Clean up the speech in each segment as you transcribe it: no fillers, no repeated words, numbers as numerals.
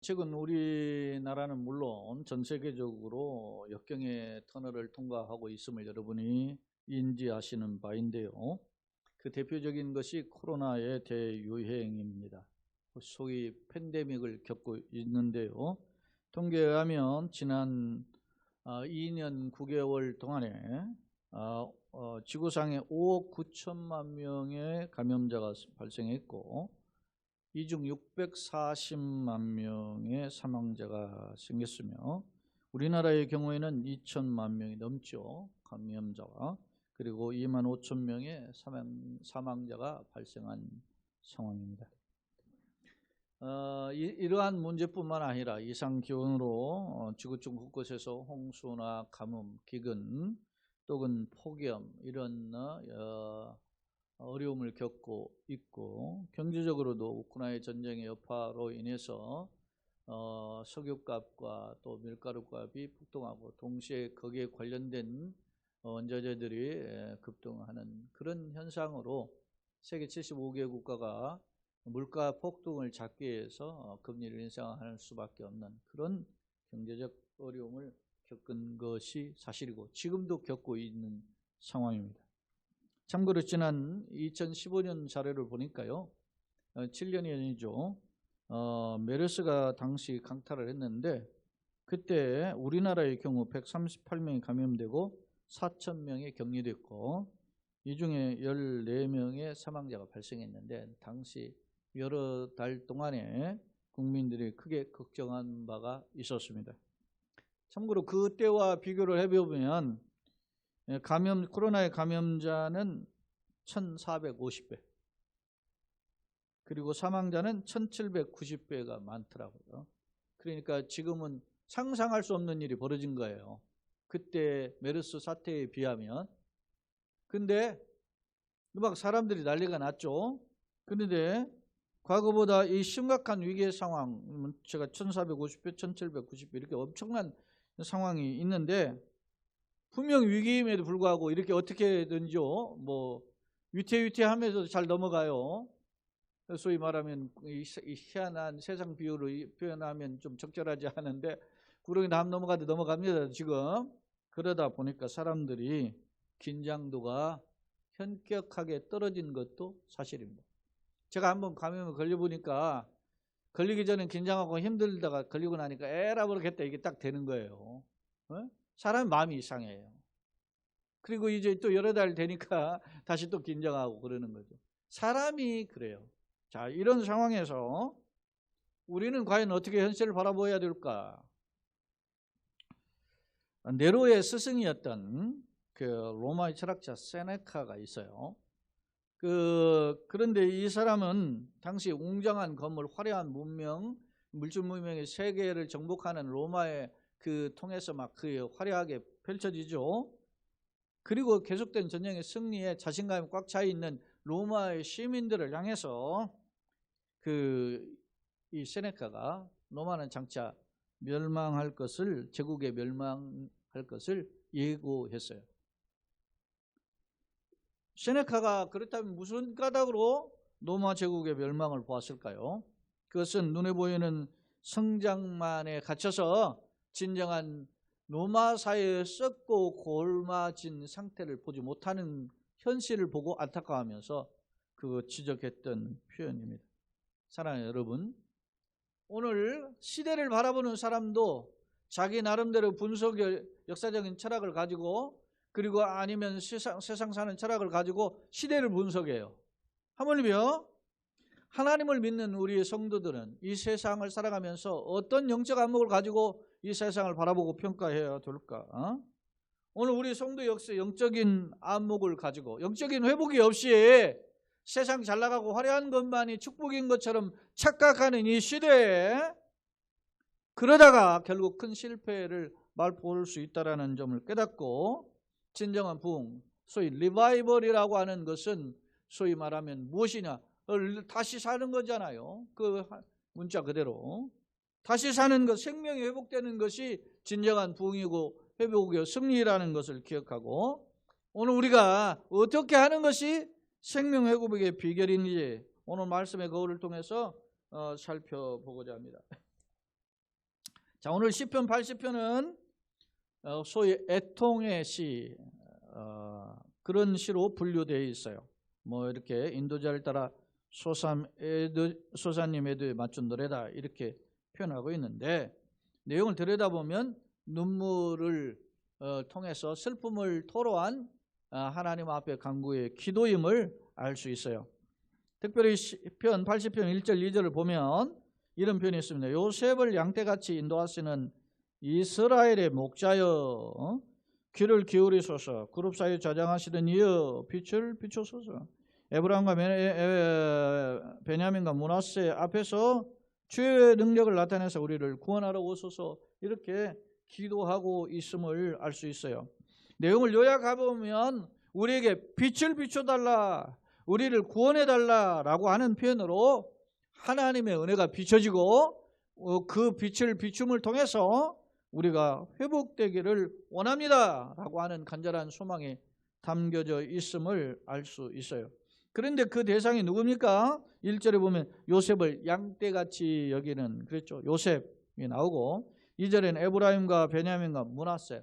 최근 우리나라는 물론 전 세계적으로 역경의 터널을 통과하고 있음을 여러분이 인지하시는 바인데요. 그 대표적인 것이 코로나의 대유행입니다. 소위 팬데믹을 겪고 있는데요. 통계에 의하면 지난 2년 9개월 동안에 지구상에 5억 9천만 명의 감염자가 발생했고 이 중 640만 명의 사망자가 생겼으며 우리나라의 경우에는 2천만 명이 넘죠. 감염자가. 그리고 2만 5천 명의 사망자가 발생한 상황입니다. 이러한 문제뿐만 아니라 이상기온으로 지구촌 곳곳에서 홍수나 가뭄, 기근, 또는 폭염 이런 어려움을 겪고 있고 경제적으로도 우크라이나 전쟁의 여파로 인해서 석유값과 또 밀가루값이 폭등하고 동시에 거기에 관련된 원자재들이 급등하는 그런 현상으로 세계 75개 국가가 물가 폭등을 잡기 위해서 금리를 인상하는 수밖에 없는 그런 경제적 어려움을 겪은 것이 사실이고 지금도 겪고 있는 상황입니다. 참고로 지난 2015년 자료를 보니까요. 7년이 아니죠. 메르스가 당시 강타를 했는데 그때 우리나라의 경우 138명이 감염되고 4,000명이 격리됐고 이 중에 14명의 사망자가 발생했는데 당시 여러 달 동안에 국민들이 크게 걱정한 바가 있었습니다. 참고로 그때와 비교를 해보면 코로나의 감염자는 1,450배 그리고 사망자는 1,790배가 많더라고요. 그러니까 지금은 상상할 수 없는 일이 벌어진 거예요. 그때 메르스 사태에 비하면. 근데 막 사람들이 난리가 났죠. 그런데 과거보다 이 심각한 위기의 상황, 제가 1,450배, 1,790배 이렇게 엄청난 상황이 있는데 분명 위기임에도 불구하고 이렇게 어떻게든지요, 위태위태하면서도 잘 넘어가요. 소위 말하면 이 희한한 세상 비유로 표현하면 좀 적절하지 않은데 구렁이 담 넘어가도 넘어갑니다. 지금 그러다 보니까 사람들이 긴장도가 현격하게 떨어진 것도 사실입니다. 제가 한번 감염에 걸려보니까 걸리기 전엔 긴장하고 힘들다가 걸리고 나니까 에라 모르겠다 이게 딱 되는 거예요. 사람 마음이 이상해요. 그리고 이제 또 여러 달 되니까 다시 또 긴장하고 그러는 거죠. 사람이 그래요. 자, 이런 상황에서 우리는 과연 어떻게 현실을 바라보아야 될까? 네로의 스승이었던 그 로마의 철학자 세네카가 있어요. 그런데 이 사람은 당시 웅장한 건물, 화려한 문명, 물질 문명의 세계를 정복하는 로마의 그 통해서 막 그 화려하게 펼쳐지죠. 그리고 계속된 전쟁의 승리에 자신감이 꽉 차 있는 로마의 시민들을 향해서 이 세네카가 로마는 장차 멸망할 것을, 제국에 멸망할 것을 예고했어요. 세네카가 그렇다면 무슨 까닭으로 로마 제국의 멸망을 보았을까요? 그것은 눈에 보이는 성장만에 갇혀서 진정한 로마 사회의 썩고 골마진 상태를 보지 못하는 현실을 보고 안타까워하면서 그거 지적했던 표현입니다. 사랑하는 여러분, 오늘 시대를 바라보는 사람도 자기 나름대로 분석의 역사적인 철학을 가지고 그리고 아니면 세상 사는 철학을 가지고 시대를 분석해요. 하물며 하나님을 믿는 우리의 성도들은 이 세상을 살아가면서 어떤 영적 안목을 가지고 이 세상을 바라보고 평가해야 될까? 오늘 우리 성도 역시 영적인 안목을 가지고 영적인 회복이 없이 세상 잘 나가고 화려한 것만이 축복인 것처럼 착각하는 이 시대에 그러다가 결국 큰 실패를 맛볼 수 있다는 점을 깨닫고 진정한 부흥, 소위 리바이벌이라고 하는 것은 소위 말하면 무엇이냐? 다시 사는 거잖아요. 그 문자 그대로. 다시 사는 것, 생명이 회복되는 것이 진정한 부흥이고 회복이고 승리라는 것을 기억하고 오늘 우리가 어떻게 하는 것이 생명 회복의 비결인지 오늘 말씀의 거울을 통해서 살펴보고자 합니다. 자, 오늘 시편 80편은 소위 애통의 시, 그런 시로 분류되어 있어요. 뭐 이렇게 인도자를 따라 소사님 애도에 맞춘 노래다 이렇게 표현하고 있는데, 내용을 들여다보면 눈물을 통해서 슬픔을 토로한 하나님 앞에 간구의 기도임을 알 수 있어요. 특별히 시편 80편 1절 2절을 보면 이런 표현이 있습니다. 요셉을 양떼같이 인도하시는 이스라엘의 목자여, 귀를 기울이소서. 그룹 사이에 좌장하시던 이여, 빛을 비추소서. 에브라임과 베냐민과 므낫세 앞에서 주의 능력을 나타내서 우리를 구원하러 오소서. 이렇게 기도하고 있음을 알 수 있어요. 내용을 요약해보면 우리에게 빛을 비춰달라, 우리를 구원해달라라고 하는 표현으로 하나님의 은혜가 비춰지고 그 빛을 비춤을 통해서 우리가 회복되기를 원합니다 라고 하는 간절한 소망이 담겨져 있음을 알 수 있어요. 그런데 그 대상이 누굽니까? 1절에 보면 요셉을 양떼같이 여기는, 그랬죠. 요셉이 나오고, 2절에는 에브라임과 베냐민과 므낫세.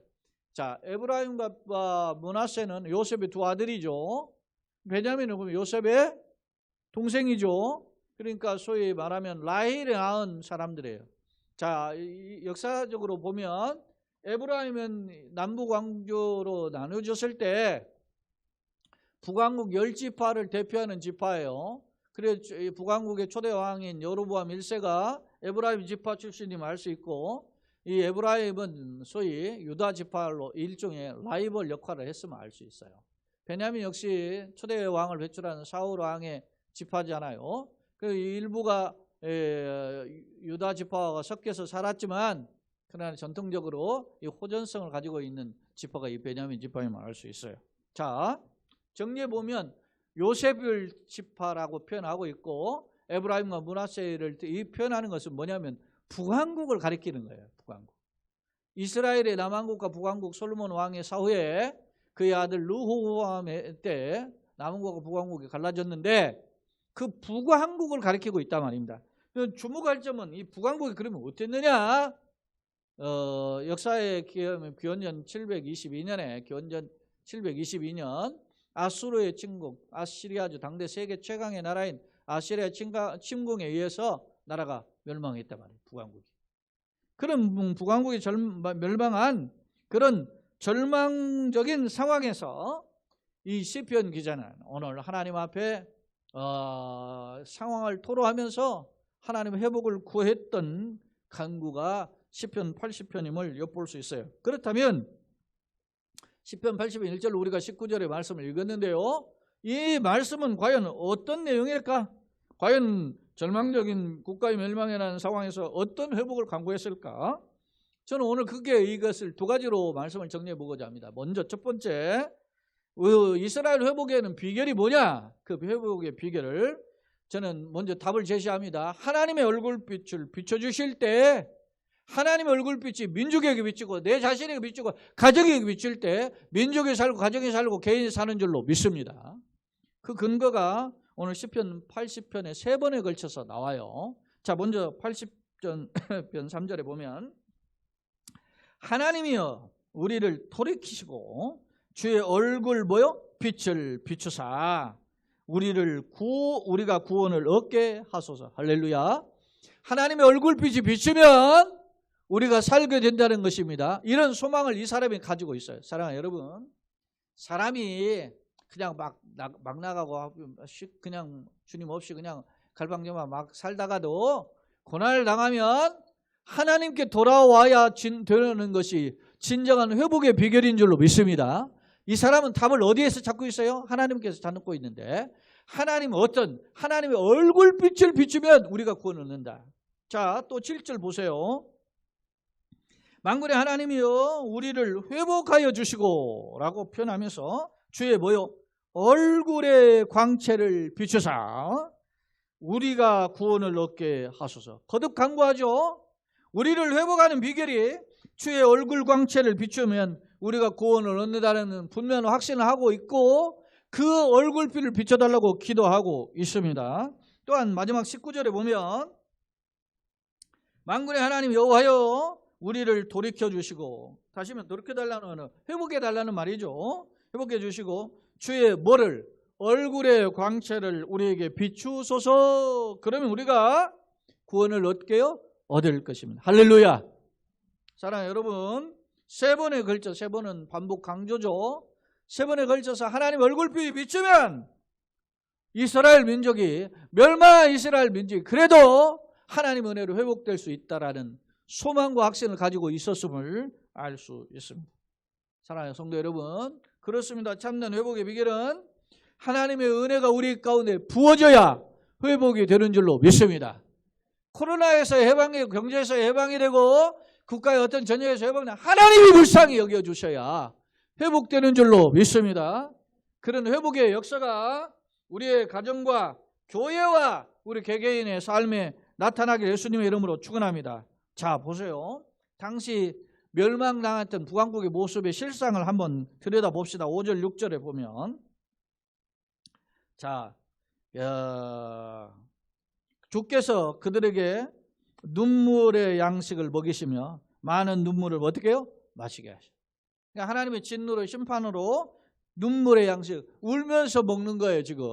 자, 에브라임과 므낫세는 요셉의 두 아들이죠. 베냐민은 보면 요셉의 동생이죠. 그러니까 소위 말하면 라헬이 낳은 사람들이에요. 자, 역사적으로 보면 에브라임은 남북왕조로 나눠졌을 때 북왕국 10지파를 대표하는 지파예요. 그래서 북왕국의 초대 왕인 여로보암 1세가 에브라임 지파 출신임을 알 수 있고, 이 에브라임은 소위 유다 지파로 일종의 라이벌 역할을 했음을 알 수 있어요. 베냐민 역시 초대 왕을 배출하는 사울 왕의 지파잖아요. 그 일부가 유다 지파와 섞여서 살았지만, 그러나 전통적으로 이 호전성을 가지고 있는 지파가 이 베냐민 지파임을 알 수 있어요. 자, 정리해 보면 요셉을 지파라고 표현하고 있고, 에브라임과 므낫세를 이 표현하는 것은 뭐냐면 북왕국을 가리키는 거예요. 북왕국. 이스라엘의 남왕국과 북왕국 솔로몬 왕의 사후에 그의 아들 르호보암 때 남왕국과 북왕국이 갈라졌는데, 그 북왕국을 가리키고 있단 말입니다. 주목할 점은 이 북왕국이 그러면 어땠느냐? 역사의 기원전 722년에 기원전 722년 아수르의 침공, 아시리아주 당대 세계 최강의 나라인 아시리아 침공에 의해서 나라가 멸망했단 말이에요. 북왕국이. 그런 북왕국이 멸망한 그런 절망적인 상황에서 이 시편 기자는 오늘 하나님 앞에 상황을 토로하면서 하나님의 회복을 구했던 간구가 시편 80편임을 엿볼 수 있어요. 그렇다면 시편 80편 1절 우리가 19절의 말씀을 읽었는데요, 이 말씀은 과연 어떤 내용일까? 과연 절망적인 국가의 멸망이라는 상황에서 어떤 회복을 간구했을까? 저는 오늘 이것을 두 가지로 말씀을 정리해 보고자 합니다. 먼저 첫 번째, 이스라엘 회복에는 비결이 뭐냐? 그 회복의 비결을 저는 먼저 답을 제시합니다. 하나님의 얼굴빛을 비춰주실 때, 하나님의 얼굴빛이 민족에게 비치고 내 자신에게 비치고 가정에게 비칠 때 민족이 살고 가정이 살고 개인이 사는 줄로 믿습니다. 그 근거가 오늘 시편 80편에 3번에 걸쳐서 나와요. 자, 먼저 80편 3절에 보면 하나님이여 우리를 돌이키시고 주의 얼굴 빛을 비추사 우리가 구원을 얻게 하소서. 할렐루야. 하나님의 얼굴빛이 비추면 우리가 살게 된다는 것입니다. 이런 소망을 이 사람이 가지고 있어요. 사랑하는 여러분, 사람이 그냥 막 나가고 그냥 주님 없이 그냥 갈팡질팡 막 살다가도 고난을 당하면 하나님께 돌아와야 되는 것이 진정한 회복의 비결인 줄로 믿습니다. 이 사람은 답을 어디에서 찾고 있어요? 하나님께서 찾고 있는데, 하나님은 하나님의 얼굴빛을 비추면 우리가 구원을 얻는다. 자, 또 7절 보세요. 만군의 하나님이여 우리를 회복하여 주시고 라고 표현하면서 주의 얼굴의 광채를 비추사 우리가 구원을 얻게 하소서. 거듭 간구하죠. 우리를 회복하는 비결이 주의 얼굴 광채를 비추면 우리가 구원을 얻는다는 분명한 확신을 하고 있고, 그 얼굴빛을 비춰달라고 기도하고 있습니다. 또한 마지막 19절에 보면 만군의 하나님 여호와여 우리를 돌이켜 주시고, 다시면 돌이켜 달라는 회복해 달라는 말이죠. 회복해 주시고 주의 뭐를? 얼굴의 광채를 우리에게 비추소서. 그러면 우리가 구원을 얻게요? 얻을 것입니다. 할렐루야. 사랑하는 여러분, 세 번에 걸쳐, 세 번은 반복 강조죠. 세 번에 걸쳐서 하나님 얼굴빛이 비추면 이스라엘 민족이, 멸망한 이스라엘 민족이 그래도 하나님 은혜로 회복될 수 있다라는 소망과 확신을 가지고 있었음을 알 수 있습니다. 사랑하는 성도 여러분, 그렇습니다. 참된 회복의 비결은 하나님의 은혜가 우리 가운데 부어져야 회복이 되는 줄로 믿습니다. 코로나에서 해방이, 경제에서 해방이 되고 국가의 어떤 전쟁에서 해방이 되면 하나님이 불쌍히 여겨주셔야 회복되는 줄로 믿습니다. 그런 회복의 역사가 우리의 가정과 교회와 우리 개개인의 삶에 나타나길 예수님의 이름으로 축원합니다. 자, 보세요. 당시 멸망당했던 북왕국의 모습의 실상을 한번 들여다봅시다. 5절 6절에 보면, 자, 주께서 그들에게 눈물의 양식을 먹이시며 많은 눈물을 어떻게 해요? 마시게 하셔. 그러니까 하나님의 진노로, 심판으로 눈물의 양식, 울면서 먹는 거예요 지금.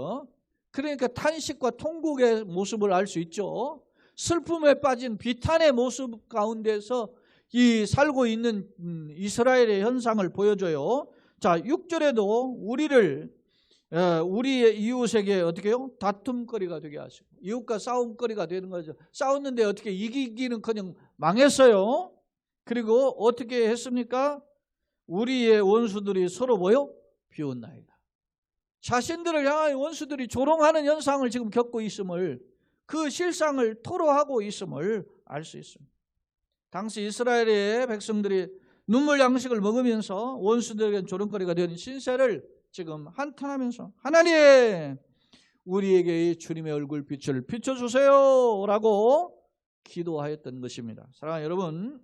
그러니까 탄식과 통곡의 모습을 알 수 있죠. 슬픔에 빠진 비탄의 모습 가운데서 이 살고 있는 이스라엘의 현상을 보여줘요. 자, 6절에도 우리의 이웃에게 어떻게 해요? 다툼거리가 되게 하시고, 이웃과 싸움거리가 되는 거죠. 싸웠는데 어떻게 이기기는커녕 망했어요. 그리고 어떻게 했습니까? 우리의 원수들이 서로 뭐요? 비웃나이다. 자신들을 향하여 원수들이 조롱하는 현상을 지금 겪고 있음을, 그 실상을 토로하고 있음을 알 수 있습니다. 당시 이스라엘의 백성들이 눈물 양식을 먹으면서 원수들에게 조롱거리가 되는 신세를 지금 한탄하면서 하나님, 우리에게 주님의 얼굴빛을 비춰주세요 라고 기도하였던 것입니다. 사랑하는 여러분,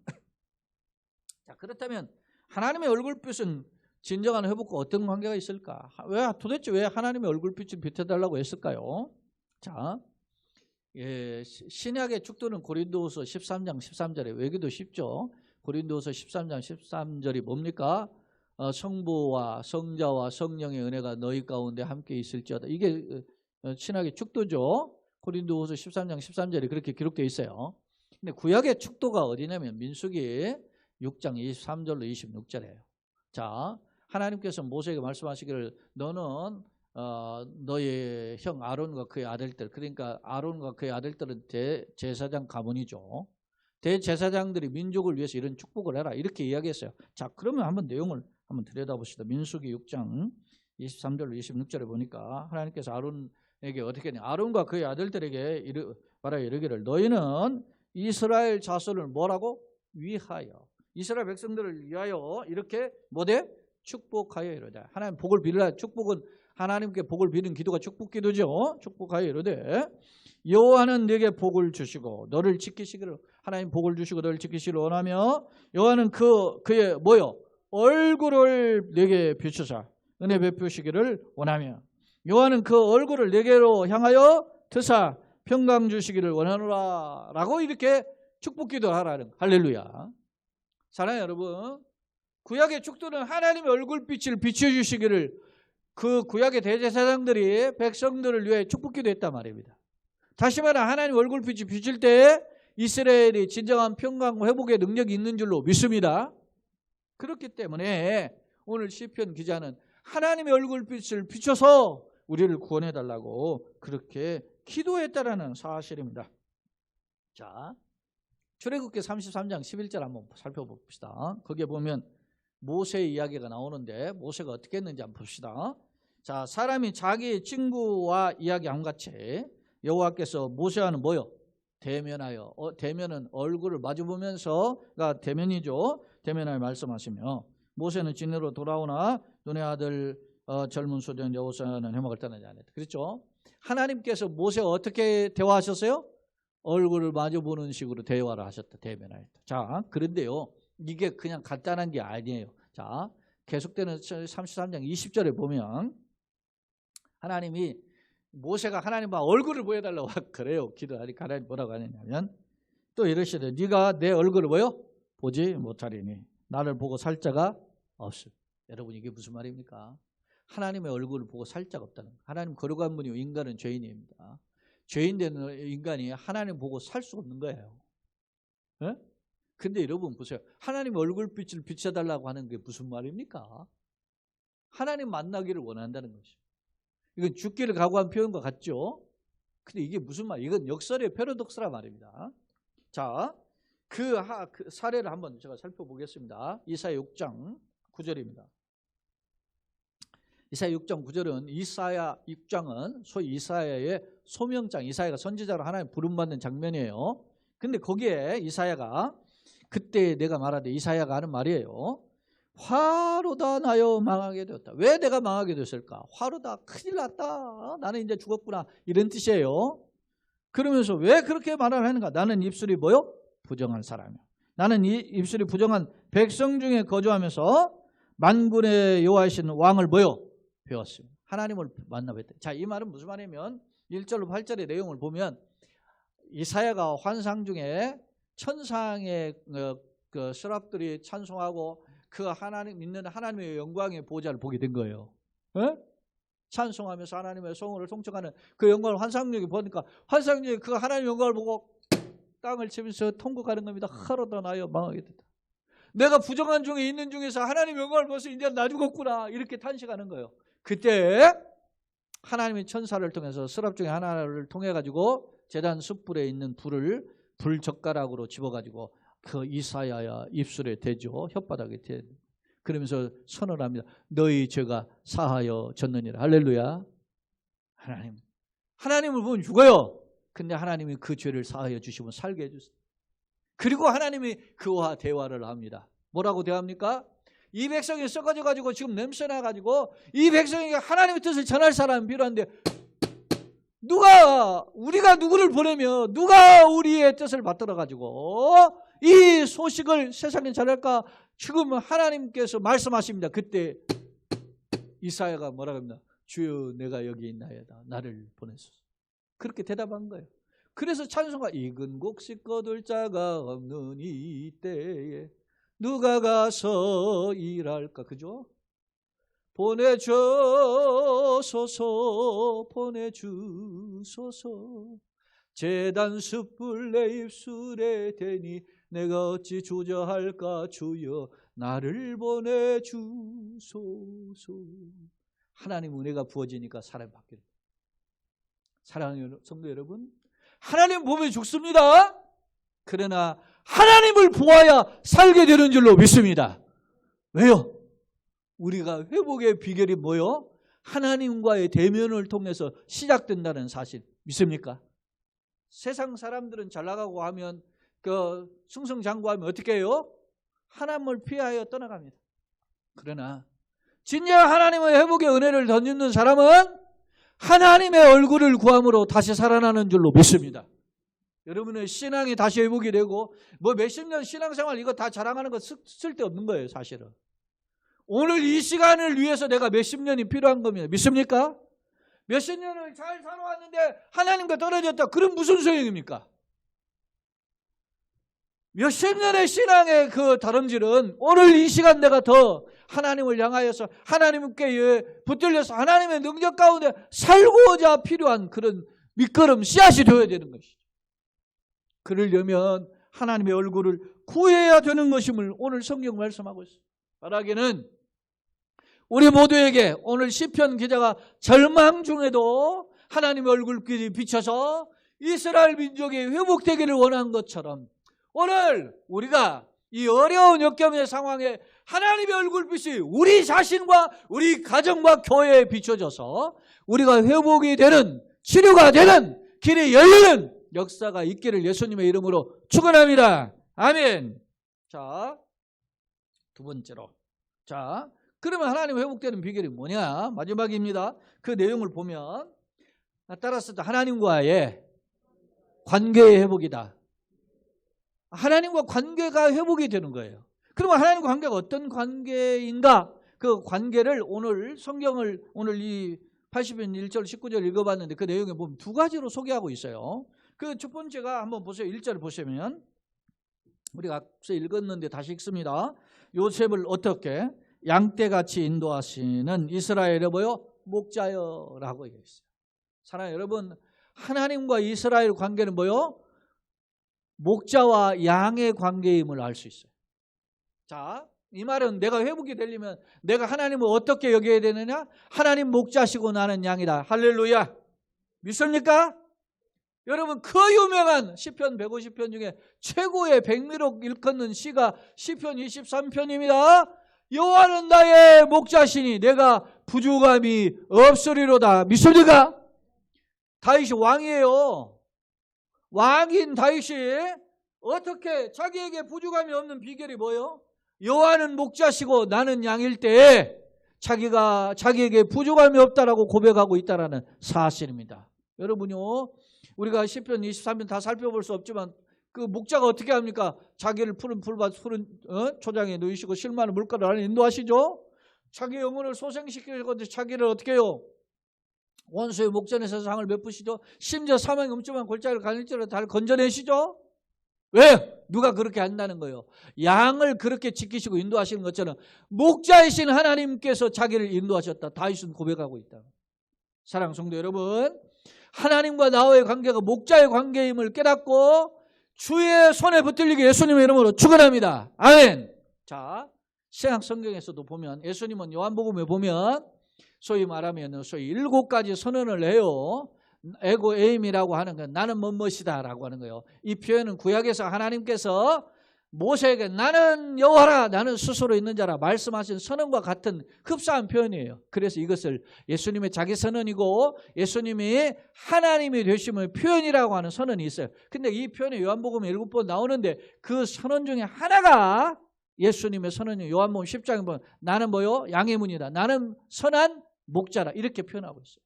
자, 그렇다면 하나님의 얼굴빛은 진정한 회복과 어떤 관계가 있을까? 도대체 왜 하나님의 얼굴빛을 비춰달라고 했을까요? 자, 신약의 축도는 고린도후서 13장 13절에 외기도 쉽죠. 고린도후서 13장 13절이 뭡니까? 성부와 성자와 성령의 은혜가 너희 가운데 함께 있을지어다. 이게 신약의 축도죠. 고린도후서 13장 13절이 그렇게 기록되어 있어요. 근데 구약의 축도가 어디냐면 민수기 6장 23절로 26절이에요. 자, 하나님께서 모세에게 말씀하시기를 너는 너의 형 아론과 그의 아들들, 그러니까 아론과 그의 아들들은 대제사장 가문이죠. 대제사장들이 민족을 위해서 이런 축복을 해라 이렇게 이야기했어요. 자, 그러면 한번 내용을 한번 들여다봅시다. 민수기 6장 23절로 26절에 보니까 하나님께서 아론에게 어떻게 했냐, 아론과 그의 아들들에게 말하여 이르기를 너희는 이스라엘 자손을 뭐라고? 위하여, 이스라엘 백성들을 위하여 이렇게 뭐대? 축복하여 이르되. 하나님 복을 빌라. 축복은 하나님께 복을 비는 기도가 축복 기도죠. 축복하여 이르되 여호와는 네게 복을 주시고 너를 지키시기를, 하나님 복을 주시고 너를 지키시기를 원하며 여호와는 그의 뭐요? 얼굴을 네게 비추사 은혜 베푸시기를 원하며 여호와는 그 얼굴을 네게로 향하여 드사 평강 주시기를 원하노라 라고 이렇게 축복 기도하라는. 할렐루야. 사랑하는 여러분, 구약의 축도는 하나님의 얼굴빛을 비춰주시기를 그 구약의 대제사장들이 백성들을 위해 축복 기도했단 말입니다. 다시 말해 하나님 얼굴빛이 비칠 때 이스라엘이 진정한 평강과 회복의 능력이 있는 줄로 믿습니다. 그렇기 때문에 오늘 시편 기자는 하나님의 얼굴빛을 비춰서 우리를 구원해달라고 그렇게 기도했다라는 사실입니다. 자, 출애굽기 33장 11절 한번 살펴봅시다. 거기에 보면 모세의 이야기가 나오는데 모세가 어떻게 했는지 한번 봅시다. 자, 사람이 자기 친구와 이야기한 같이 여호와께서 모세와는 뭐요? 대면하여, 대면은 얼굴을 마주보면서가 대면이죠. 대면하여 말씀하시며 모세는 진내로 돌아오나 눈의 아들 젊은 소년 여호수아는 회막을 떠나지 않았다. 그렇죠? 하나님께서 모세와 어떻게 대화하셨어요? 얼굴을 마주보는 식으로 대화를 하셨다. 대면하였다. 자, 그런데요, 이게 그냥 간단한 게 아니에요. 자, 계속되는 33장 20절에 보면 하나님이 모세가 하나님과 얼굴을 보여달라고 그래요. 기도하니까 하나님 뭐라고 하냐면 또 이러시되 네가 내 얼굴을 뭐요? 보지 못하리니 나를 보고 살 자가 없음. 여러분 이게 무슨 말입니까? 하나님의 얼굴을 보고 살 자가 없다는 거예요. 하나님 거룩한 분이요 인간은 죄인입니다. 죄인 되는 인간이 하나님 보고 살 수 없는 거예요. 예? 근데 여러분 보세요. 하나님 얼굴빛을 비춰달라고 하는 게 무슨 말입니까? 하나님 만나기를 원한다는 것이죠. 이건 죽기를 각오한 표현과 같죠? 근데 이게 무슨 말? 이건 역설의 패러독스라 말입니다. 자, 그 사례를 한번 제가 살펴보겠습니다. 이사야 6장 9절입니다. 이사야 6장 9절은 이사야 6장은 소위 이사야의 소명장, 이사야가 선지자로 하나님 부름받는 장면이에요. 근데 거기에 이사야가 그때 내가 말하되 이사야가 하는 말이에요. 화로다 나여 망하게 되었다. 왜 내가 망하게 됐을까? 화로다 큰일 났다. 나는 이제 죽었구나. 이런 뜻이에요. 그러면서 왜 그렇게 말을 하는가? 나는 입술이 뭐요? 부정한 사람이야. 나는 이 입술이 부정한 백성 중에 거주하면서 만군의 여호와이신 왕을 뭐요? 배웠습니다. 하나님을 만나뵀다. 자, 이 말은 무슨 말이냐면 1절로 8절의 내용을 보면 이사야가 환상 중에 천상의 그 서랍들이 찬송하고 그 하나님 믿는 하나님의 영광의 보좌를 보게 된 거예요. 에? 찬송하면서 하나님의 성을 통촉하는 그 영광을 환상력이 보니까 환상력이 그 하나님의 영광을 보고 땅을 치면서 통곡하는 겁니다. 하루도 나여 망하게 됐다. 내가 부정한 중에 있는 중에서 하나님의 영광을 보면서 이제 나 죽었구나 이렇게 탄식하는 거예요. 그때 하나님의 천사를 통해서 서랍 중에 하나를 통해 가지고 제단 숯불에 있는 불을 불젓가락으로 집어가지고 그 이사야야 입술에 대죠. 혓바닥에 대. 그러면서 선언합니다. 너희 죄가 사하여 졌느니라. 할렐루야. 하나님을 보면 죽어요. 근데 하나님이 그 죄를 사하여 주시면 살게 해주세요. 그리고 하나님이 그와 대화를 합니다. 뭐라고 대화합니까? 이 백성이 썩어져 가지고 지금 냄새나 가지고 이 백성에게 하나님의 뜻을 전할 사람이 필요한데 우리가 누구를 보내며 누가 우리의 뜻을 받들어 가지고 이 소식을 세상에 전할까? 지금 하나님께서 말씀하십니다. 그때 이사야가 뭐라고 합니다. 주여 내가 여기 있나이다. 나를 보내소서. 그렇게 대답한 거예요. 그래서 찬송가 익은 곡식 거둘 자가 없는 이때에 누가 가서 일할까? 그죠? 보내주소서 보내주소서 제단 숯불 내 입술에 대니 내가 어찌 주저할까? 주여 나를 보내주소서. 하나님 은혜가 부어지니까 사람이 바뀌어요. 사랑하는 성도 여러분, 하나님 보면 죽습니다. 그러나 하나님을 보아야 살게 되는 줄로 믿습니다. 왜요? 우리가 회복의 비결이 뭐요? 하나님과의 대면을 통해서 시작된다는 사실 믿습니까? 세상 사람들은 잘 나가고 하면 승승장구하면 어떻게 해요? 하나님을 피하여 떠나갑니다. 그러나 진짜 하나님의 회복의 은혜를 덧입는 사람은 하나님의 얼굴을 구함으로 다시 살아나는 줄로 믿습니다. 여러분의 신앙이 다시 회복이 되고 뭐 몇십 년 신앙생활 이거 다 자랑하는 거 쓸데없는 거예요. 사실은 오늘 이 시간을 위해서 내가 몇십 년이 필요한 겁니다. 믿습니까? 몇십 년을 잘 살아왔는데 하나님과 떨어졌다. 그럼 무슨 소용입니까? 몇십 년의 신앙의 그 다름질은 오늘 이 시간 내가 더 하나님을 향하여서 하나님께 붙들려서 하나님의 능력 가운데 살고자 필요한 그런 밑거름 씨앗이 되어야 되는 것이죠. 그러려면 하나님의 얼굴을 구해야 되는 것임을 오늘 성경 말씀하고 있습니다. 말하기는 우리 모두에게 오늘 시편 기자가 절망 중에도 하나님의 얼굴길이 비춰서 이스라엘 민족이 회복되기를 원한 것처럼 오늘 우리가 이 어려운 역경의 상황에 하나님의 얼굴빛이 우리 자신과 우리 가정과 교회에 비춰져서 우리가 회복이 되는 치료가 되는 길이 열리는 역사가 있기를 예수님의 이름으로 축원합니다. 아멘. 자, 두 번째로 그러면 하나님 회복되는 비결이 뭐냐? 마지막입니다. 그 내용을 보면 따라서 하나님과의 관계의 회복이다. 하나님과 관계가 회복이 되는 거예요. 그러면 하나님과 관계가 어떤 관계인가? 그 관계를 오늘 성경을 오늘 이 80편 1절 19절 읽어봤는데 그 내용에 보면 두 가지로 소개하고 있어요. 그 첫 번째가 한번 보세요. 1절을 보시면 우리가 앞서 읽었는데 다시 읽습니다. 요셉을 어떻게 양떼같이 인도하시는 이스라엘의 뭐요? 목자여라고 얘기했어요. 사랑하는 여러분, 하나님과 이스라엘 관계는 뭐요? 목자와 양의 관계임을 알 수 있어요. 자, 이 말은 내가 회복이 되려면 내가 하나님을 어떻게 여겨야 되느냐? 하나님 목자시고 나는 양이다. 할렐루야. 믿습니까? 여러분, 그 유명한 시편 150편 중에 최고의 백미록 일컫는 시가 시편 23편입니다. 여호와는 나의 목자시니 내가 부족함이 없으리로다. 믿습니까? 다윗이 왕이에요. 왕인 다윗이 어떻게 자기에게 부족함이 없는 비결이 뭐예요? 여호와는 목자시고 나는 양일 때에 자기가 자기에게 부족함이 없다라고 고백하고 있다라는 사실입니다. 여러분요, 우리가 시편 23편 다 살펴볼 수 없지만 그 목자가 어떻게 합니까? 자기를 푸른 풀밭 푸른 초장에 누이시고 실만한 물가를 안에 인도하시죠. 자기 영혼을 소생시키고 자기를 어떻게 해요? 원수의 목전에서 상을 베푸시죠. 심지어 사망의 음침한 골짜기를 가릴지라도 다를 건져내시죠. 왜? 누가 그렇게 한다는 거예요? 양을 그렇게 지키시고 인도하시는 것처럼 목자이신 하나님께서 자기를 인도하셨다. 다윗은 고백하고 있다. 사랑하는 성도 여러분, 하나님과 나와의 관계가 목자의 관계임을 깨닫고 주의 손에 붙들리게 예수님의 이름으로 축원합니다. 아멘. 자, 신약 성경에서도 보면 예수님은 요한복음에 보면 소위 말하면 소위 7가지 선언을 해요. 에고 에임이라고 하는 건 나는 뭐뭐시다 라고 하는 거예요. 이 표현은 구약에서 하나님께서 모세에게 나는 여호와라, 나는 스스로 있는 자라 말씀하신 선언과 같은 흡사한 표현이에요. 그래서 이것을 예수님의 자기 선언이고 예수님이 하나님이 되심의 표현이라고 하는 선언이 있어요. 근데 이 표현이 요한복음에 7번 나오는데 그 선언 중에 하나가 예수님의 선언이 요한복음 10장에 보면 나는 뭐요? 양의 문이다. 나는 선한 목자라 이렇게 표현하고 있어요.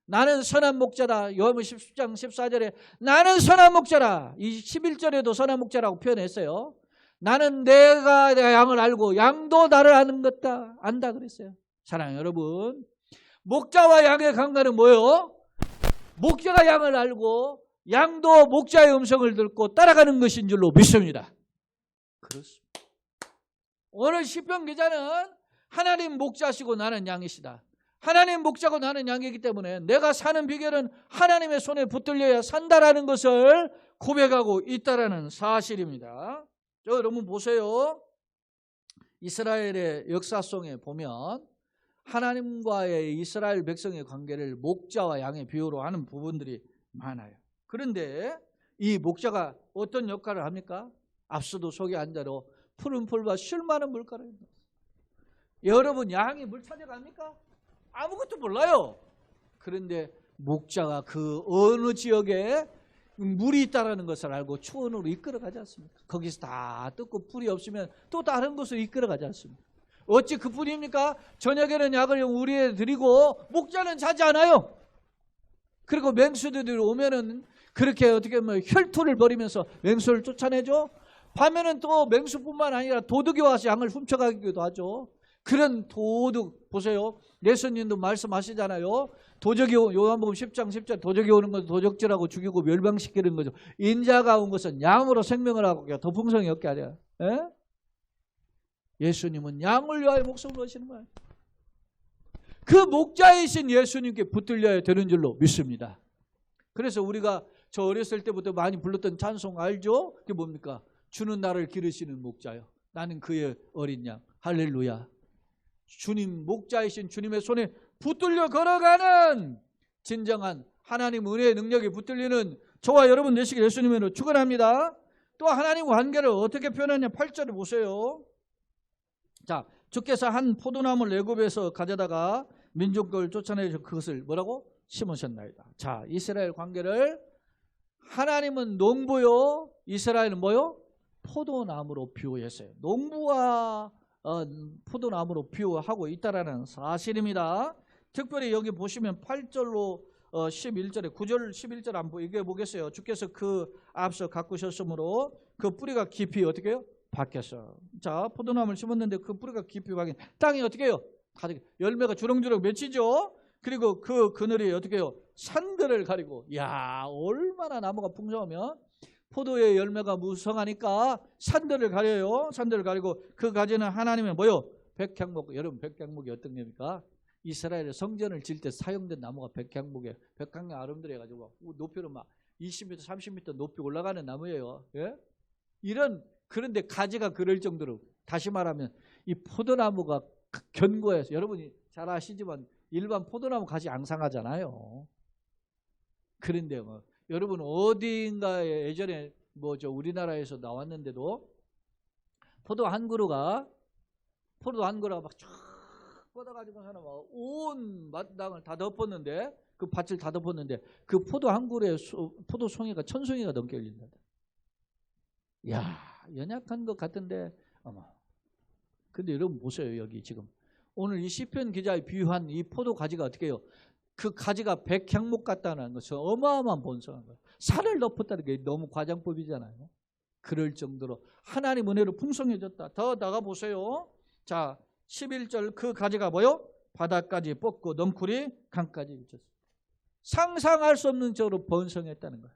나는 선한 목자다. 요한복음 10장 14절에 나는 선한 목자라. 이 11절에도 선한 목자라고 표현했어요. 나는 내가 양을 알고 양도 나를 아는 것다. 안다 그랬어요. 사랑하는 여러분, 목자와 양의 관계는 뭐예요? 목자가 양을 알고 양도 목자의 음성을 듣고 따라가는 것인 줄로 믿습니다. 그렇습니다. 오늘 시편 기자는 하나님 목자시고 나는 양이시다. 하나님 목자고 나는 양이기 때문에 내가 사는 비결은 하나님의 손에 붙들려야 산다라는 것을 고백하고 있다라는 사실입니다. 여러분 보세요. 이스라엘의 역사 속에 보면 하나님과의 이스라엘 백성의 관계를 목자와 양의 비유로 하는 부분들이 많아요. 그런데 이 목자가 어떤 역할을 합니까? 앞서도 소개한 대로 푸른 풀과 쉴 만한 물가를. 여러분, 양이 물 찾아갑니까? 아무것도 몰라요. 그런데 목자가 그 어느 지역에 물이 있다는 것을 알고 초원으로 이끌어가지 않습니까? 거기서 다 뜯고 풀이 없으면 또 다른 곳으로 이끌어가지 않습니까? 어찌 그뿐입니까? 저녁에는 약을 우리에 드리고 목자는 자지 않아요. 그리고 맹수들이 오면은 그렇게 어떻게 보면 혈투를 벌이면서 맹수를 쫓아내죠. 밤에는 또 맹수뿐만 아니라 도둑이 와서 양을 훔쳐가기도 하죠. 그런 도둑 보세요. 예수님도 말씀하시잖아요. 도적이 요한복음 10장 10절 도적이 오는 것은 도적질하고 죽이고 멸망시키는 거죠. 인자가 온 것은 양으로 생명을 하고 더 풍성히 얻게 하려. 예수님은 양을 위하여 목숨을 거시는 거예요. 그 목자이신 예수님께 붙들려야 되는 줄로 믿습니다. 그래서 우리가 저 어렸을 때부터 많이 불렀던 찬송 알죠? 그게 뭡니까? 주는 나를 기르시는 목자요. 나는 그의 어린 양. 할렐루야. 주님 목자이신 주님의 손에 붙들려 걸어가는 진정한 하나님 은혜의 능력에 붙들리는 저와 여러분 되시길 예수님으로 축원합니다. 또 하나님 관계를 어떻게 표현하냐 8절을 보세요. 자, 주께서 한 포도나무를 애굽에서 가져다가 민족을 쫓아내서 그것을 뭐라고? 심으셨나이다. 자, 이스라엘 관계를 하나님은 농부요, 이스라엘은 뭐요? 포도나무로 비유했어요. 농부와 포도나무로 비유하고 있다라는 사실입니다. 특별히 여기 보시면 8절로 11절에 9절 11절 한번 얘기해 보겠어요. 주께서 그 앞서 가꾸셨으므로 그 뿌리가 깊이 어떻게 해요? 박혔어. 자, 포도나무를 심었는데 그 뿌리가 깊이 박힌 땅이 어떻게 해요? 가득 열매가 주렁주렁 맺히죠. 그리고 그 그늘이 어떻게 해요? 산들을 가리고. 야, 얼마나 나무가 풍성하면 포도의 열매가 무성하니까 산들을 가려요. 산들을 가리고 그 가지는 하나님의 뭐요? 백향목. 여러분 백향목이 어떤 겁니까? 이스라엘의 성전을 지을 때 사용된 나무가 백향목이에요. 백향목 아름드려 가지고 높이로 막 20m, 30m 높이 올라가는 나무예요. 예? 그런데 가지가 그럴 정도로, 다시 말하면 이 포도나무가 견고해서, 여러분이 잘 아시지만 일반 포도나무 가지 앙상하잖아요. 그런데 뭐 여러분 어디인가에 예전에 우리나라에서 나왔는데도 포도 한 그루가 막 쫙 뻗어가지고 하나 막 온 마당을 다 덮었는데, 그 밭을 다 덮었는데 그 포도 한 그루에 포도 송이가 1000송이가 넘게 열린다. 야, 연약한 것 같은데 어머. 근데 여러분 보세요. 여기 지금 오늘 이 시편 기자의 비유한 이 포도 가지가 어떻게 해요? 그 가지가 백향목 같다는 것은 어마어마한 본성한 거예요. 산을 덮었다는 게 너무 과장법이잖아요. 그럴 정도로 하나님 은혜로 풍성해졌다. 더 나가 보세요. 자, 11절 그 가지가 뭐요? 바다까지 뻗고 넝쿨이 강까지 미쳤어요. 상상할 수 없는 쪽으로 번성했다는 거예요.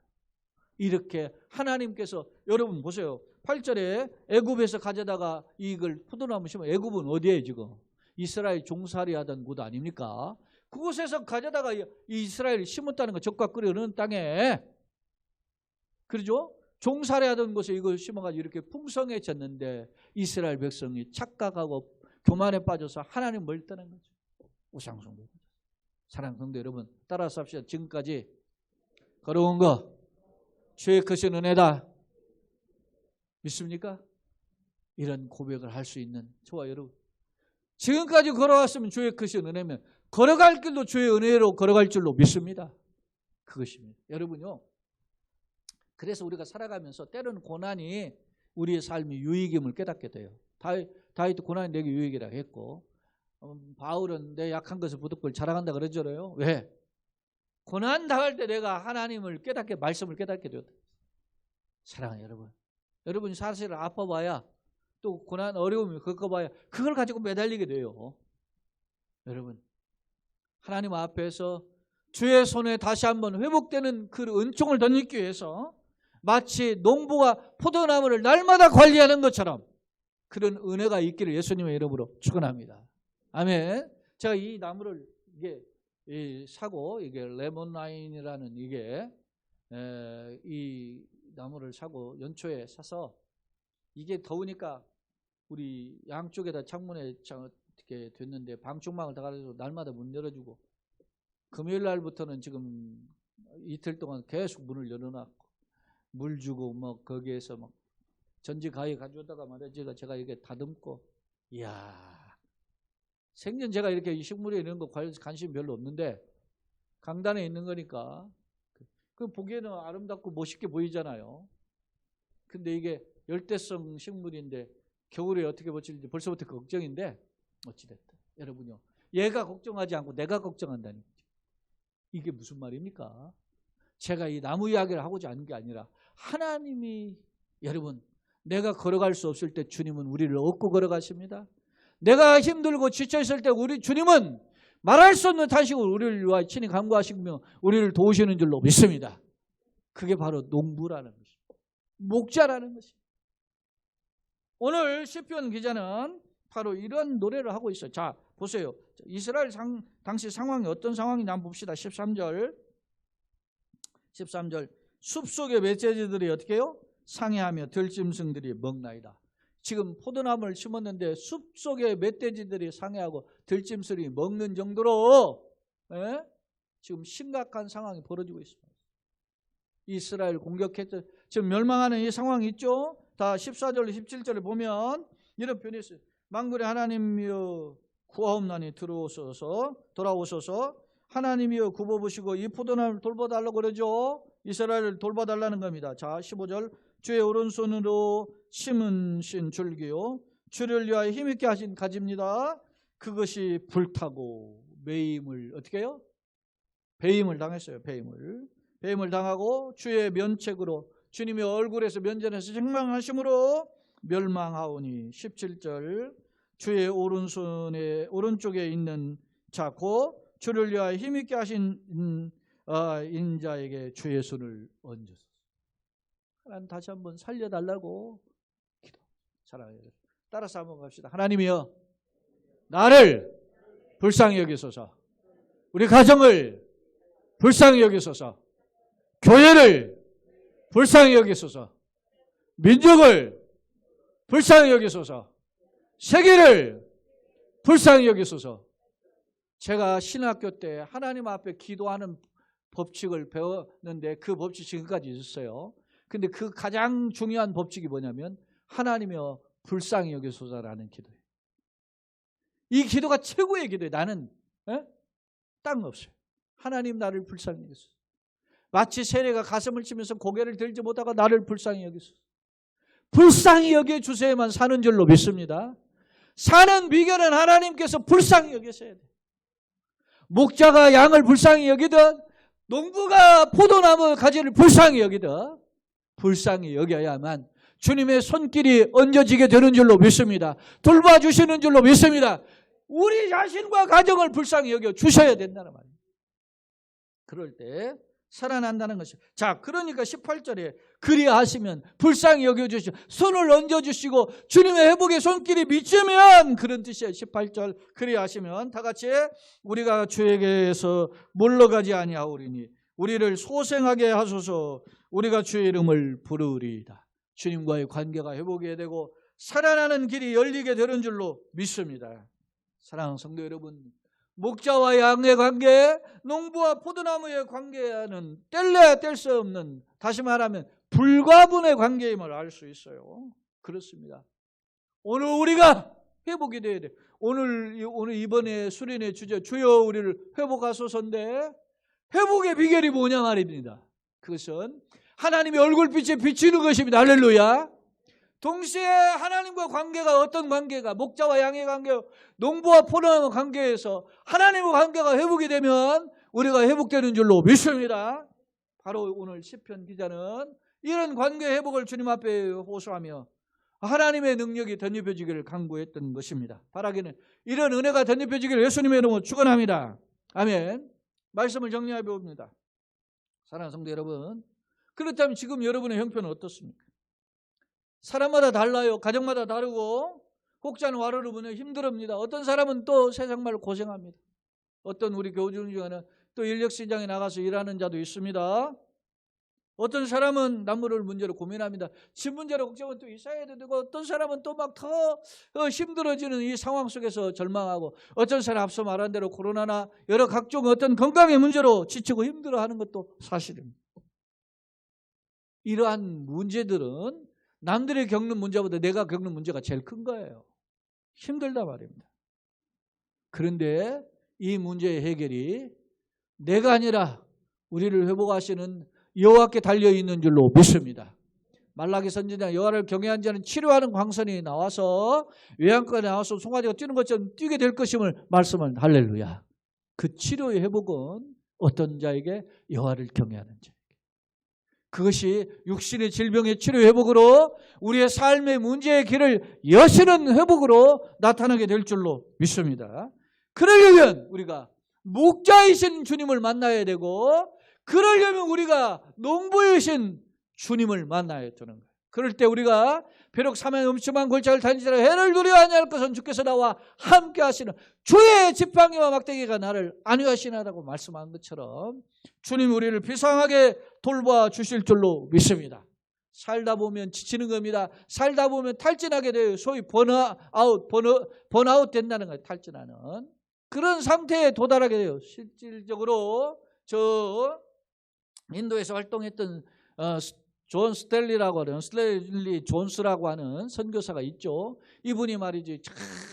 이렇게 하나님께서, 여러분 보세요. 8절에 애굽에서 가져다가 이걸 포도나무 심어. 애굽은 어디에 지금? 이스라엘 종살이 하던 곳 아닙니까? 그곳에서 가져다가 이스라엘이 심었다는 거, 적과 꿀이 흐르는 땅에. 그러죠? 종살이 하던 곳에 이걸 심어가지고 이렇게 풍성해졌는데 이스라엘 백성이 착각하고 교만에 빠져서 하나님 멀리 떠난 거죠. 우상숭배. 사랑하는 성도 여러분, 따라서 합시다. 지금까지 걸어온 거 주의 크신 은혜다. 믿습니까? 이런 고백을 할 수 있는 저와 여러분, 지금까지 걸어왔으면 주의 크신 은혜면 걸어갈 길도 주의 은혜로 걸어갈 줄로 믿습니다. 그것입니다. 여러분요, 그래서 우리가 살아가면서 때로는 고난이 우리의 삶이 유익임을 깨닫게 돼요. 다윗도 고난이 내게 유익이라고 했고, 바울은 내 약한 것을 부득불 자랑한다 그러잖아요. 왜? 고난 당할 때 내가 하나님을 깨닫게, 말씀을 깨닫게 되었다. 사랑하는 여러분, 여러분이 사실 아파봐야, 또 고난 어려움이 겪어봐야 그걸 가지고 매달리게 돼요. 여러분, 하나님 앞에서 주의 손에 다시 한번 회복되는 그 은총을 덧입기 위해서 마치 농부가 포도나무를 날마다 관리하는 것처럼 그런 은혜가 있기를 예수님의 이름으로 축원합니다. 아멘. 제가 이 나무를 사고, 이게 레몬라인이라는 이 나무를 사고 연초에 사서, 이게 더우니까 우리 양쪽에다 창문에 어떻게 됐는데 방충망을 다 가지고 날마다 문 열어주고, 금요일 날부터는 지금 이틀 동안 계속 문을 열어놨고 물 주고 뭐 거기에서 막 전지 가위 가져다가 말이야 제가 이게 다듬고, 이야, 생전 제가 이렇게 이 식물에 이런 거 관심 별로 없는데 강단에 있는 거니까 그 보기에는 아름답고 멋있게 보이잖아요. 근데 이게 열대성 식물인데 겨울에 어떻게 버틸지 벌써부터 걱정인데, 어찌됐든 여러분요, 얘가 걱정하지 않고 내가 걱정한다니, 이게 무슨 말입니까? 제가 이 나무 이야기를 하고자 하는 게 아니라 하나님이, 여러분, 내가 걸어갈 수 없을 때 주님은 우리를 업고 걸어가십니다. 내가 힘들고 지쳐있을 때 우리 주님은 말할 수 없는 탄식으로 우리를 위하여 친히 간구하시며 우리를 도우시는 줄로 믿습니다. 그게 바로 농부라는 것입니다. 목자라는 것입니다. 오늘 시편 기자는 바로 이런 노래를 하고 있어요. 자, 보세요. 이스라엘 당시 상황이 어떤 상황인지 한번 봅시다. 13절. 숲속의 멧돼지들이 어떻게 해요? 상해하며 들짐승들이 먹나이다. 지금 포도나무를 심었는데 숲속의 멧돼지들이 상해하고 들짐승이 먹는 정도로 지금 심각한 상황이 벌어지고 있습니다. 이스라엘 공격했죠. 지금 멸망하는 이 상황이 있죠. 다 14절 17절을 보면 이런 표현이 있어요. 만군의 하나님이여 구하옵나니 돌아오소서. 하나님이여 굽어보시고 이 포도나무를 돌봐달라고 그러죠. 이스라엘을 돌봐달라는 겁니다. 자, 15절. 주의 오른손으로 심으신 줄기요 주를 위하여 힘있게 하신 가지입니다. 그것이 불타고 매임을 어떻게 해요? 배임을 당했어요. 배임을 당하고 주의 면책으로, 주님의 얼굴에서 면전에서 책망하심으로 멸망하오니. 17절. 주의 오른쪽에 있는 자 곧 주를 위하여 힘있게 하신 인자에게 주의 손을 얹으소서. 하나님 다시 한번 살려달라고 기도. 사랑해요. 따라서 한번 갑시다. 하나님이여, 나를 불쌍히 여기소서. 우리 가정을 불쌍히 여기소서. 교회를 불쌍히 여기소서. 민족을 불쌍히 여기소서. 세계를 불쌍히 여기소서. 제가 신학교 때 하나님 앞에 기도하는 법칙을 배웠는데 그 법칙이 지금까지 있었어요. 근데 그 가장 중요한 법칙이 뭐냐면 하나님이여 불쌍히 여기소서라는 기도예요. 이 기도가 최고의 기도예요. 나는 딴 거 없어요. 하나님 나를 불쌍히 여기소서. 마치 세례가 가슴을 치면서 고개를 들지 못하고 나를 불쌍히 여기소서. 불쌍히 여겨주세요만 사는 줄로 믿습니다. 사는 비결은 하나님께서 불쌍히 여기셔야 돼요. 목자가 양을 불쌍히 여기든 농부가 포도나무 가지를 불쌍히 여기든 불쌍히 여겨야만 주님의 손길이 얹어지게 되는 줄로 믿습니다. 돌봐주시는 줄로 믿습니다. 우리 자신과 가정을 불쌍히 여겨주셔야 된다는 말이에요. 그럴 때 살아난다는 것이에요. 자, 그러니까 18절에 그리하시면 불쌍히 여겨주시고 손을 얹어주시고 주님의 회복의 손길이 미치면 그런 뜻이에요. 18절 그리하시면 다 같이 우리가 주에게서 물러가지 아니하오리니 우리를 소생하게 하소서. 우리가 주의 이름을 부르리이다. 주님과의 관계가 회복이 되고 살아나는 길이 열리게 되는 줄로 믿습니다. 사랑하는 성도 여러분, 목자와 양의 관계, 농부와 포도나무의 관계는 뗄래야 뗄 수 없는, 다시 말하면 불가분의 관계임을 알 수 있어요. 그렇습니다. 오늘 우리가 회복이 돼야 돼. 오늘 이번에 수련의 주제 주여 우리를 회복하소서인데 회복의 비결이 뭐냐 말입니다. 그것은 하나님의 얼굴빛에 비치는 것입니다. 할렐루야. 동시에 하나님과 관계가 어떤 관계가, 목자와 양의 관계, 농부와 포도나무 관계에서 하나님과 관계가 회복이 되면 우리가 회복되는 줄로 믿습니다. 바로 오늘 시편 기자는 이런 관계 회복을 주님 앞에 호소하며 하나님의 능력이 덧입혀지기를 간구했던 것입니다. 바라기는 이런 은혜가 덧입혀지기를 예수님의 이름으로 축원합니다. 아멘. 말씀을 정리해 봅니다. 사랑하는 성도 여러분, 그렇다면 지금 여러분의 형편은 어떻습니까? 사람마다 달라요. 가정마다 다르고 혹자는 와르르 보면 힘들합니다. 어떤 사람은 또 세상 말로 고생합니다. 어떤 우리 교우들 중에는 또 인력시장에 나가서 일하는 자도 있습니다. 어떤 사람은 남모를 문제로 고민합니다. 집 문제로 걱정은 또 있어야 되고 어떤 사람은 또 막 더 힘들어지는 이 상황 속에서 절망하고 어떤 사람 앞서 말한 대로 코로나나 여러 각종 어떤 건강의 문제로 지치고 힘들어하는 것도 사실입니다. 이러한 문제들은 남들이 겪는 문제보다 내가 겪는 문제가 제일 큰 거예요. 힘들다 말입니다. 그런데 이 문제의 해결이 내가 아니라 우리를 회복하시는 여호와께 달려있는 줄로 믿습니다. 말라기 선지자 여호와를 경외한 자는 치료하는 광선이 나와서 외양간에 나와서 송아지가 뛰는 것처럼 뛰게 될 것임을 말씀을 할렐루야. 그 치료의 회복은 어떤 자에게? 여호와를 경외하는 자에게. 그것이 육신의 질병의 치료 회복으로 우리의 삶의 문제의 길을 여시는 회복으로 나타나게 될 줄로 믿습니다. 그러려면 우리가 목자이신 주님을 만나야 되고 그러려면 우리가 농부이신 주님을 만나야 되는 거예요. 그럴 때 우리가 비록 사망의 음침한 골짜기를 다니지라 해를 두려워하지 않을 것은 주께서 나와 함께 하시는 주의 지팡이와 막대기가 나를 안위하시나라고 말씀한 것처럼 주님 우리를 비상하게 돌봐주실 줄로 믿습니다. 살다 보면 지치는 겁니다. 살다 보면 탈진하게 돼요. 소위 번아웃 된다는 거예요. 탈진하는 그런 상태에 도달하게 돼요. 실질적으로 저 인도에서 활동했던 존 스텔리라고 하는 스텔리 존스라고 하는 선교사가 있죠. 이분이 말이지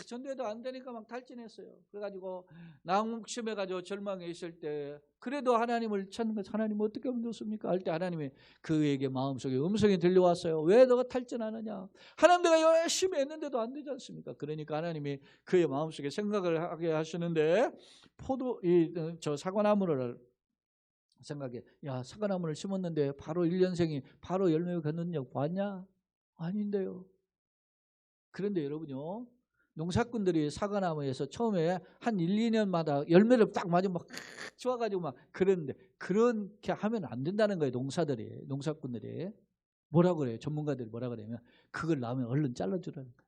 전도해도 안 되니까 막 탈진했어요. 그래가지고 낙심해가지고 절망해 있을 때 그래도 하나님을 찾는 것, 하나님 어떻게 하면 좋습니까? 할 때 하나님이 그에게 마음속에 음성이 들려왔어요. 왜 너가 탈진하느냐? 하나님 내가 열심히 했는데도 안 되지 않습니까? 그러니까 하나님이 그의 마음속에 생각을 하게 하시는데 사과나무를 생각해. 야, 사과나무를 심었는데 바로 1년생이 바로 열매가 걷는 역 봤냐? 아닌데요. 그런데 여러분요, 농사꾼들이 사과나무에서 처음에 한 1, 2년마다 열매를 딱 맞으면 막 좋아가지고 막 그랬는데 그렇게 하면 안 된다는 거예요. 농사꾼들이. 뭐라 그래요? 전문가들이 뭐라 그러냐면 그걸 나오면 얼른 잘라주라는 거예요.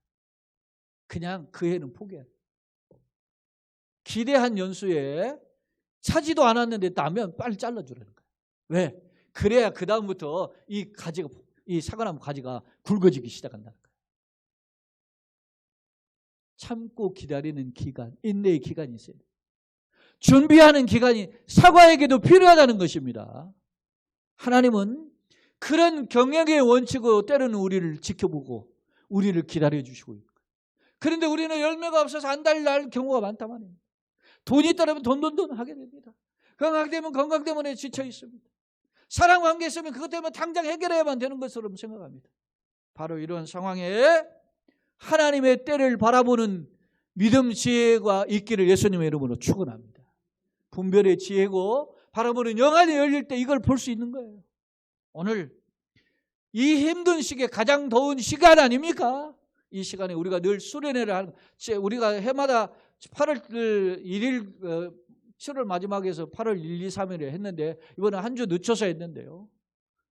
그냥 그 해는 포기해요. 기대한 연수에 차지도 않았는데 나면 빨리 잘라주라는 거예요. 왜? 그래야 그 다음부터 이 가지가, 이 사과나무 가지가 굵어지기 시작한다는 거예요. 참고 기다리는 기간, 인내의 기간이 있어요. 준비하는 기간이 사과에게도 필요하다는 것입니다. 하나님은 그런 경영의 원칙으로 때로는 우리를 지켜보고 우리를 기다려주시고 있고, 그런데 우리는 열매가 없어서 안달날 경우가 많단 말이에요. 돈이 있다면 돈 하게 됩니다. 건강되면 건강 때문에 지쳐 있습니다. 사랑 관계 있으면 그것 때문에 당장 해결해야만 되는 것처럼 생각합니다. 바로 이런 상황에 하나님의 때를 바라보는 믿음 지혜가 있기를 예수님의 이름으로 축원합니다. 분별의 지혜고 바라보는 영안이 열릴 때 이걸 볼 수 있는 거예요. 오늘 이 힘든 시기에 가장 더운 시간 아닙니까? 이 시간에 우리가 늘 수련회를 하는, 우리가 해마다 8월 1일 7월 마지막에 해서 8월 1, 2, 3일에 했는데 이번에 한 주 늦춰서 했는데요.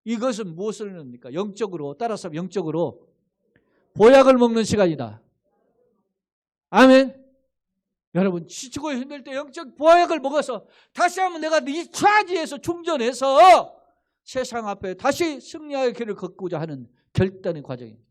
이것은 무엇을 합니까? 영적으로, 따라서 영적으로 보약을 먹는 시간이다. 아멘. 여러분 지치고 힘들 때 영적 보약을 먹어서 다시 한번 내가 이 차지에서 충전해서 세상 앞에 다시 승리의 길을 걷고자 하는 결단의 과정입니다.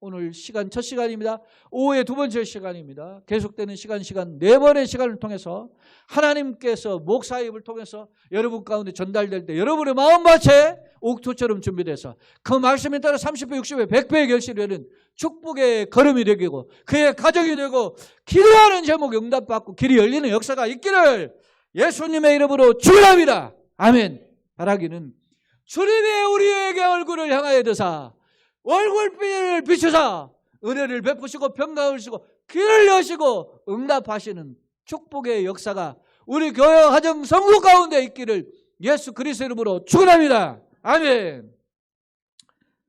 오늘 시간 첫 시간입니다. 오후에 두 번째 시간입니다. 계속되는 시간 네 번의 시간을 통해서 하나님께서 목사입을 통해서 여러분 가운데 전달될 때 여러분의 마음밭에 옥토처럼 준비돼서 그 말씀에 따라 30배, 60배, 100배의 결실이 되는 축복의 걸음이 되고 그의 가정이 되고 기도하는 제목 응답받고 길이 열리는 역사가 있기를 예수님의 이름으로 축원합니다. 아멘. 바라기는 주님의 우리에게 얼굴을 향하여 드사 얼굴빛을 비추사 은혜를 베푸시고 평강하시고 길을 여시고 응답하시는 축복의 역사가 우리 교회 가정 성도 가운데 있기를 예수 그리스도의 이름으로 축원합니다. 아멘.